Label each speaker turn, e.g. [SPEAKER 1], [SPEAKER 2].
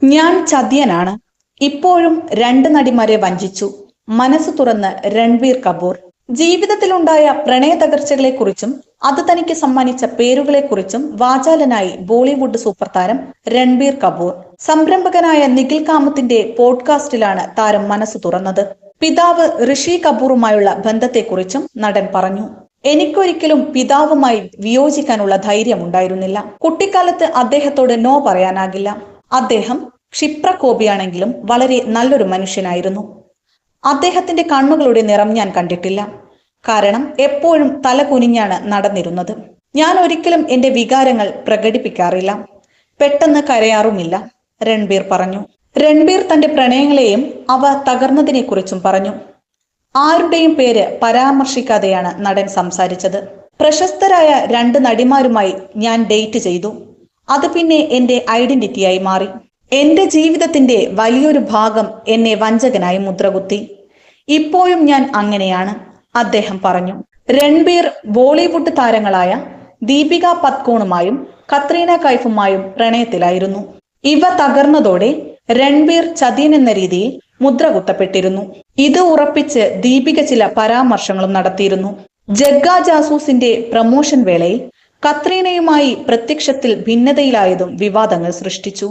[SPEAKER 1] ഞാൻ ചതിയനാണ്. ഇപ്പോഴും രണ്ട് നടിമാരെ വഞ്ചിച്ചു. മനസ്സ് തുറന്ന് രൺബീർ കപൂർ. ജീവിതത്തിലുണ്ടായ പ്രണയ തകർച്ചകളെക്കുറിച്ചും അത് തനിക്ക് സമ്മാനിച്ച പേരുകളെക്കുറിച്ചും വാചാലനായി ബോളിവുഡ് സൂപ്പർ താരം രൺബീർ കപൂർ. സംരംഭകനായ നിഖിൽ കാമത്തിന്റെ പോഡ്കാസ്റ്റിലാണ് താരം മനസ്സ് തുറന്നത്. പിതാവ് ഋഷി കപൂറുമായുള്ള ബന്ധത്തെക്കുറിച്ചും നടൻ പറഞ്ഞു. എനിക്കൊരിക്കലും പിതാവുമായി വിയോജിക്കാനുള്ള ധൈര്യമുണ്ടായിരുന്നില്ല. കുട്ടിക്കാലത്ത് അദ്ദേഹത്തോട് നോ പറയാനാകില്ല. അദ്ദേഹം ക്ഷിപ്രകോപിയാണെങ്കിലും വളരെ നല്ലൊരു മനുഷ്യനായിരുന്നു. അദ്ദേഹത്തിന്റെ കണ്ണുകളുടെ നിറം ഞാൻ കണ്ടിട്ടില്ല. കാരണം എപ്പോഴും തല കുനിഞ്ഞാണ് നടന്നിരുന്നത്. ഞാൻ ഒരിക്കലും എന്റെ വികാരങ്ങൾ പ്രകടിപ്പിക്കാറില്ല. പെട്ടെന്ന് കരയാറുമില്ല, രൺബീർ പറഞ്ഞു. രൺബീർ തന്റെ പ്രണയങ്ങളെയും അവ തകർന്നതിനെക്കുറിച്ചും പറഞ്ഞു. ആരുടെയും പേര് പരാമർശിക്കാതെയാണ് നടൻ സംസാരിച്ചത്. പ്രശസ്തരായ രണ്ട് നടിമാരുമായി ഞാൻ ഡേറ്റ് ചെയ്തു. അത് പിന്നെ എന്റെ ഐഡന്റിറ്റിയായി മാറി. എന്റെ ജീവിതത്തിന്റെ വലിയൊരു ഭാഗം എന്നെ വഞ്ചകനായി മുദ്രകുത്തി. ഇപ്പോഴും ഞാൻ അങ്ങനെയാണ്, അദ്ദേഹം പറഞ്ഞു. രൺബീർ ബോളിവുഡ് താരങ്ങളായ ദീപിക പത്കോണുമായും കത്രീന കൈഫുമായും പ്രണയത്തിലായിരുന്നു. ഇവ തകർന്നതോടെ രൺബീർ ചതിയൻ എന്ന രീതിയിൽ മുദ്രകുത്തപ്പെട്ടിരുന്നു. ഇത് ഉറപ്പിച്ച് ദീപിക ചില പരാമർശങ്ങളും നടത്തിയിരുന്നു. ജഗ്ഗ ജാസൂസിന്റെ പ്രമോഷൻ വേളയിൽ കത്രീനയുമായി പ്രത്യക്ഷത്തിൽ ഭിന്നതയിലായതും വിവാദങ്ങൾ സൃഷ്ടിച്ചു.